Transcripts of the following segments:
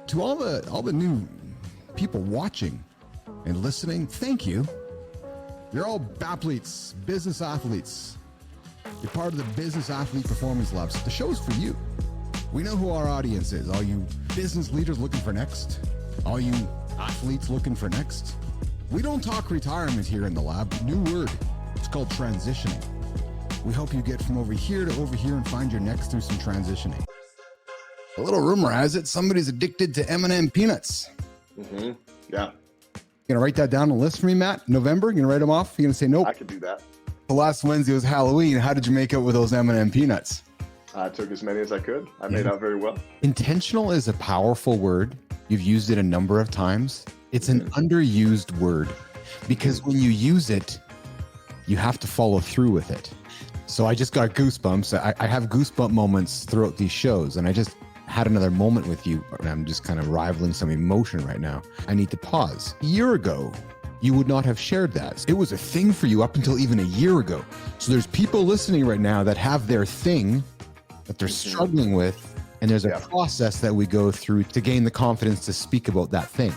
To all the new people watching and listening, thank you. You're all BAPLetes, business athletes. You're part of the Business Athlete Performance Labs. The show's for you. We know who our audience is. All you business leaders looking for next. All you athletes looking for next. We don't talk retirement here in the lab. New word. It's called transitioning. We help you get from over here to over here and find your next through some transitioning. A little rumor has it somebody's addicted to M&M peanuts. Mm-hmm. Yeah. You gonna write that down on the list for me, Matt? November? You gonna write them off? You gonna say nope? I could do that. The last Wednesday was Halloween. How did you make out with those M&M peanuts? I took as many as I could. I made out very well. Intentional is a powerful word. You've used it a number of times. It's an underused word because when you use it, you have to follow through with it. So I just got goosebumps. I have goosebump moments throughout these shows, and I just had another moment with you, and I'm just kind of rivaling some emotion right now. I need to pause. A year ago, you would not have shared that. It was a thing for you up until even a year ago. So there's people listening right now that have their thing that they're struggling with, and there's a process that we go through to gain the confidence to speak about that thing.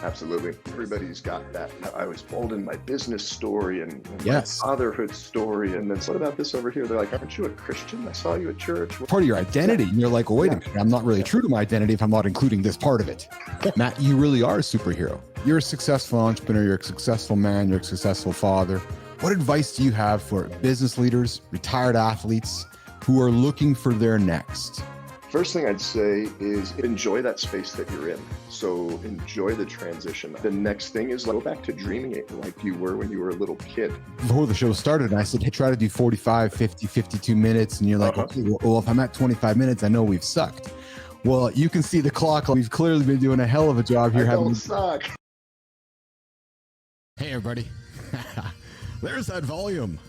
Absolutely. Everybody's got that. I was told in my business story and my fatherhood story. And then what about this over here? They're like, aren't you a Christian? I saw you at church. Part of your identity. And you're like, well, wait a minute. I'm not really true to my identity if I'm not including this part of it. Matt, you really are a superhero. You're a successful entrepreneur. You're a successful man. You're a successful father. What advice do you have for business leaders, retired athletes who are looking for their next? First thing I'd say is enjoy that space that you're in. So enjoy the transition. The next thing is go back to dreaming it like you were when you were a little kid. Before the show started, I said, hey, try to do 45, 50, 52 minutes. And you're like, okay, well, if I'm at 25 minutes, I know we've sucked. Well, you can see the clock. We've clearly been doing a hell of a job here. Don't suck. Hey, everybody. There's that volume.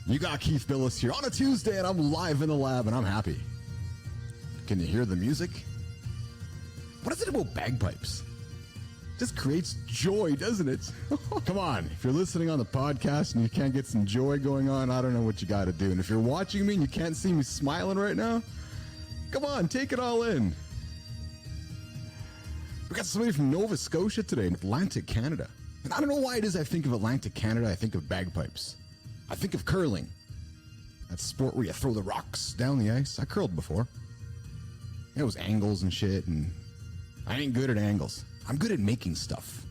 You got Keith Billis here on a Tuesday, and I'm live in the lab, and I'm happy. Can you hear the music? What is it about bagpipes? Just creates joy, doesn't it? Come on, if you're listening on the podcast and you can't get some joy going on, I don't know what you got to do. And if you're watching me and you can't see me smiling right now, come on, take it all in. We got somebody from Nova Scotia today in Atlantic Canada. And I don't know why it is I think of Atlantic Canada, I think of bagpipes. I think of curling. That sport where you throw the rocks down the ice. I curled before. It was angles and shit, and I ain't good at angles. I'm good at making stuff.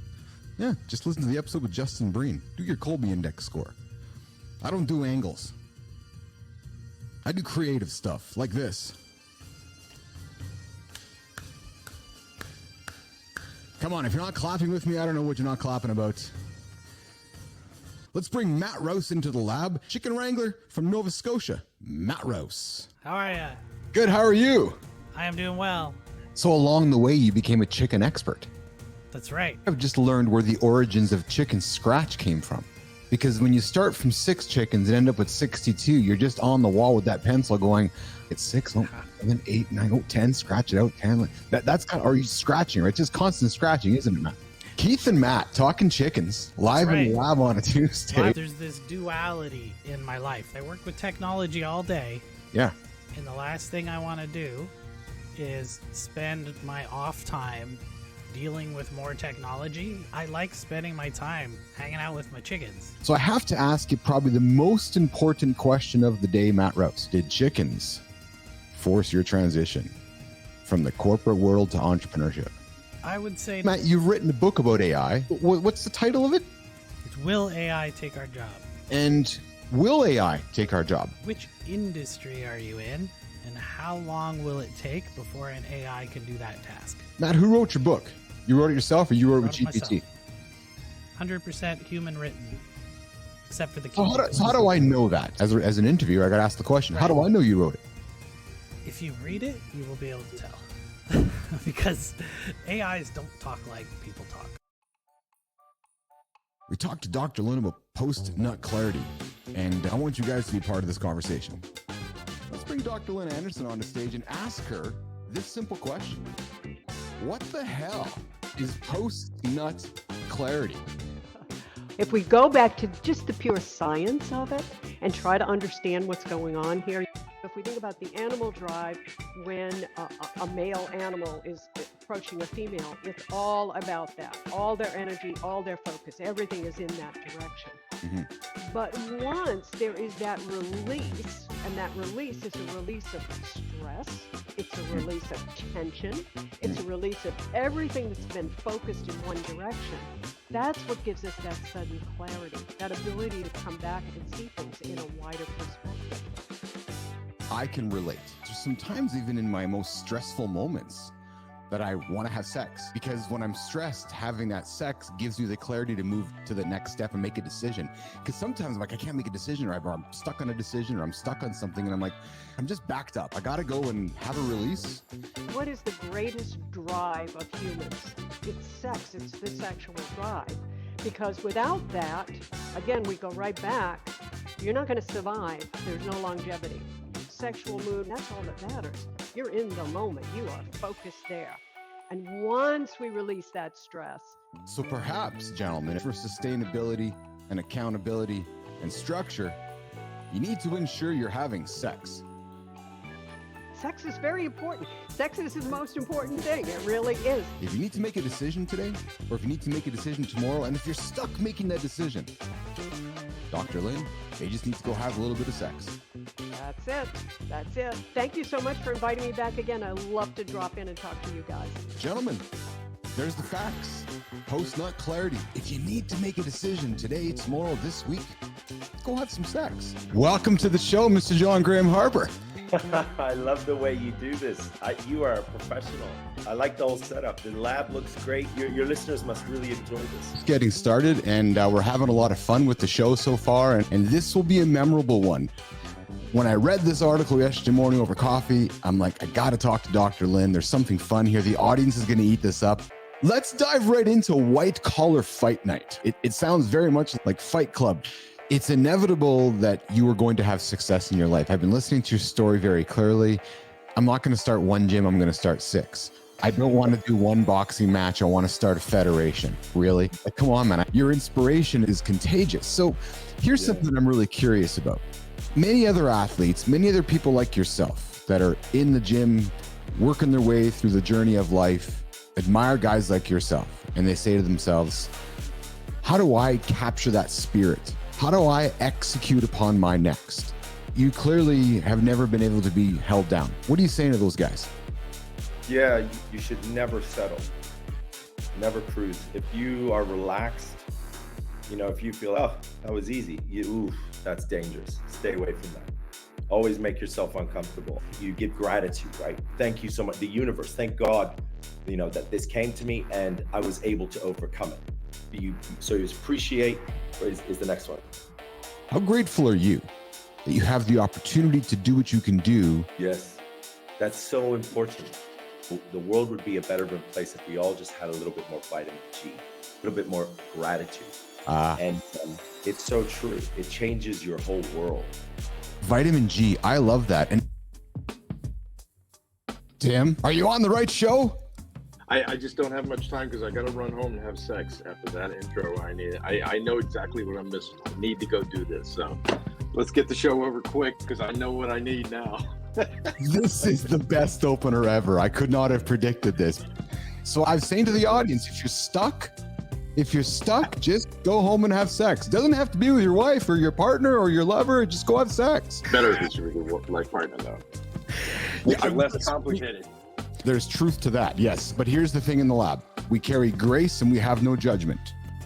Yeah, just listen to the episode with Justin Breen. Do your Colby Index score. I don't do angles. I do creative stuff, like this. Come on, if you're not clapping with me, I don't know what you're not clapping about. Let's bring Matt Rouse into the lab. Chicken wrangler from Nova Scotia. Matt Rouse. How are you? Good, how are you? I am doing well. So along the way, you became a chicken expert. That's right. I've just learned where the origins of chicken scratch came from. Because when you start from 6 chickens and end up with 62, you're just on the wall with that pencil going, it's 6, 7, 8, 9, 10, scratch it out, 10. That's kind of, are you scratching, right? It's just constant scratching, isn't it, Matt? Keith and Matt talking chickens live in the lab on a Tuesday. There's this duality in my life. I work with technology all day. Yeah. And the last thing I want to do is spend my off time dealing with more technology. I like spending my time hanging out with my chickens. So I have to ask you probably the most important question of the day, Matt Rouse. Did chickens force your transition from the corporate world to entrepreneurship? I would say... Matt, you've written a book about AI. What's the title of it? It's Will AI Take Our Job? And will AI take our job? Which industry are you in? And how long will it take before an AI can do that task? Matt, who wrote your book? You wrote it yourself or you wrote it with GPT? 100% human written, except for the so how do I know that? As an interviewer, I got to ask the question. Right. How do I know you wrote it? If you read it, you will be able to tell. Because AIs don't talk like people talk. We talked to Dr. Lynn about post-nut clarity, and I want you guys to be part of this conversation. Let's bring Dr. Lynn Anderson on the stage and ask her this simple question. What the hell is post-nut clarity? If we go back to just the pure science of it and try to understand what's going on here, if we think about the animal drive, when a male animal is approaching a female, it's all about that. All their energy, all their focus, everything is in that direction. Mhm. But once there is that release, and that release is a release of stress, it's a release of tension, it's a release of everything that's been focused in one direction. That's what gives us that sudden clarity, that ability to come back and see things in a wider perspective. I can relate. There's sometimes even in my most stressful moments that I want to have sex, because when I'm stressed, having that sex gives me the clarity to move to the next step and make a decision. Because sometimes I'm like, I can't make a decision, or I'm stuck on a decision, or I'm stuck on something, and I'm like, I'm just backed up. I got to go and have a release. What is the greatest drive of humans? It's sex, it's the sexual drive. Because without that, again, we go right back, you're not going to survive. There's no longevity. Sexual mood, that's all that matters. You're in the moment. You are focused there. And once we release that stress. So perhaps, gentlemen, for sustainability and accountability and structure, you need to ensure you're having sex. Sex is very important. Sex is the most important thing. It really is. If you need to make a decision today, or if you need to make a decision tomorrow, and if you're stuck making that decision, Dr. Lynn, they just need to go have a little bit of sex. That's it. That's it. Thank you so much for inviting me back again. I love to drop in and talk to you guys. Gentlemen, there's the facts. Post nut clarity. If you need to make a decision today, tomorrow, this week, go have some sex. Welcome to the show, Mr. John Graham Harper. I love the way you do this. You are a professional. I like the whole setup. The lab looks great. Your listeners must really enjoy this. Just getting started, and we're having a lot of fun with the show so far, and this will be a memorable one. When I read this article yesterday morning over coffee, I'm like, I got to talk to Dr. Lynn. There's something fun here. The audience is going to eat this up. Let's dive right into White Collar Fight Night. It sounds very much like Fight Club. It's inevitable that you are going to have success in your life. I've been listening to your story very clearly. I'm not going to start one gym. I'm going to start 6. I don't want to do one boxing match. I want to start a federation. Really? Like, come on, man. Your inspiration is contagious. So here's something I'm really curious about. Many other athletes, many other people like yourself that are in the gym, working their way through the journey of life, admire guys like yourself. And they say to themselves, how do I capture that spirit? How do I execute upon my next? You clearly have never been able to be held down. What are you saying to those guys? Yeah, you should never settle. Never cruise. If you are relaxed, if you feel, oh, that was easy, that's dangerous. Stay away from that. Always make yourself uncomfortable. You give gratitude, right? Thank you so much. The universe, thank God, that this came to me and I was able to overcome it. So you appreciate is the next one. How grateful are you that you have the opportunity to do what you can do? Yes, that's so important. The world would be a better place if we all just had a little bit more vitamin G, a little bit more gratitude. And it's so true. It changes your whole world. Vitamin G, I love that. And Tim, are you on the right show? I just don't have much time because I got to run home and have sex after that intro. I know exactly what I'm missing. I need to go do this. So let's get the show over quick because I know what I need now. This is the best opener ever. I could not have predicted this. So I was saying to the audience, if you're stuck, just go home and have sex. Doesn't have to be with your wife or your partner or your lover. Just go have sex. Better if it's with your life partner though. Yeah, less complicated. There's truth to that, yes. But here's the thing in the lab. We carry grace and we have no judgment.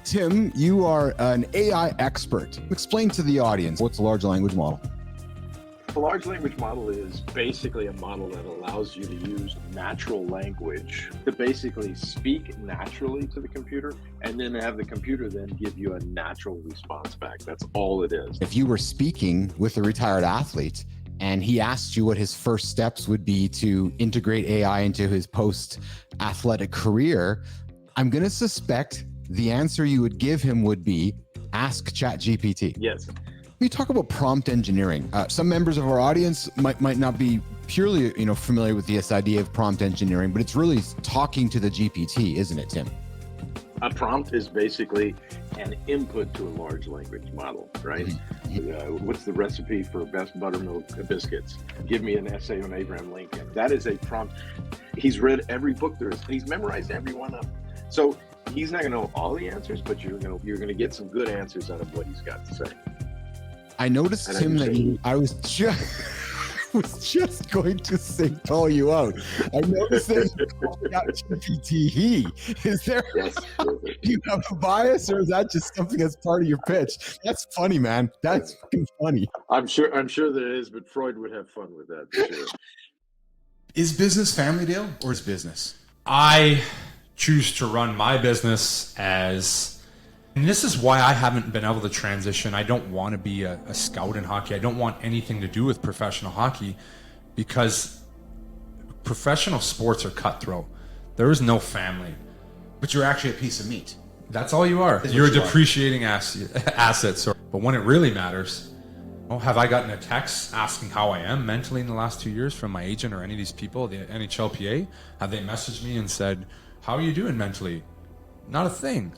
Tim, you are an AI expert. Explain to the audience, what's a large language model? A large language model is basically a model that allows you to use natural language to basically speak naturally to the computer and then have the computer then give you a natural response back. That's all it is. If you were speaking with a retired athlete and he asked you what his first steps would be to integrate AI into his post-athletic career, I'm going to suspect the answer you would give him would be ask ChatGPT. Yes. We talk about prompt engineering. Some members of our audience might not be purely, familiar with this idea of prompt engineering, but it's really talking to the GPT, isn't it, Tim? A prompt is basically an input to a large language model, right? What's the recipe for best buttermilk biscuits? Give me an essay on Abraham Lincoln. That is a prompt. He's read every book there is. He's memorized every one of them. So he's not going to know all the answers, but you're going to get some good answers out of what he's got to say. I noticed, Tim, that I was just going to call you out. I noticed that you called out GPT. Is there? Yes. Do you have a bias, or is that just something that's part of your pitch? That's funny, man. That's fucking funny. I'm sure there is, but Freud would have fun with that. For sure. Is business family, Dale, or is business? I choose to run my business as, and this is why I haven't been able to transition. I don't want to be a scout in hockey. I don't want anything to do with professional hockey, because professional sports are cutthroat. There is no family. But you're actually a piece of meat. That's all you are. You're a depreciating asset. But when it really matters, have I gotten a text asking how I am mentally in the last 2 years from my agent or any of these people, the NHLPA? Have they messaged me and said, how are you doing mentally? Not a thing.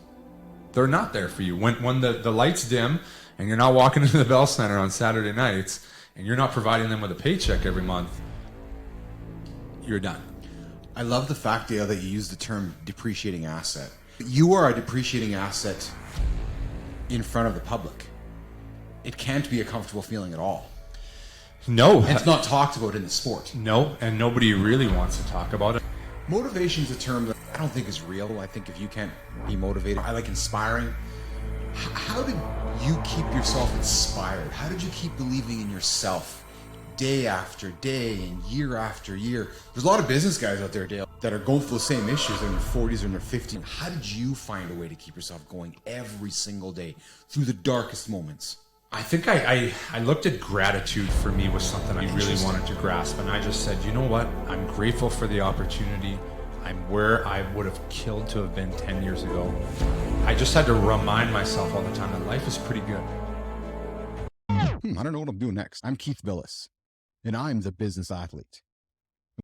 They're not there for you. When the lights dim and you're not walking into the Bell Center on Saturday nights and you're not providing them with a paycheck every month, you're done. I love the fact, Dale, that you use the term depreciating asset. You are a depreciating asset in front of the public. It can't be a comfortable feeling at all. No. And it's not talked about in the sport. No, and nobody really wants to talk about it. Motivation is a term that I don't think is real. I think if you can't be motivated, I like inspiring. How did you keep yourself inspired? How did you keep believing in yourself day after day and year after year? There's a lot of business guys out there, Dale, that are going through the same issues. They're in their 40s or in their 50s. How did you find a way to keep yourself going every single day through the darkest moments? I think I looked at gratitude. For me, was something I really wanted to grasp, and I just said, you know what? I'm grateful for the opportunity. I'm where I would have killed to have been 10 years ago. I just had to remind myself all the time that life is pretty good. I don't know what I'm doing next. I'm Keith Billis, and I'm the business athlete.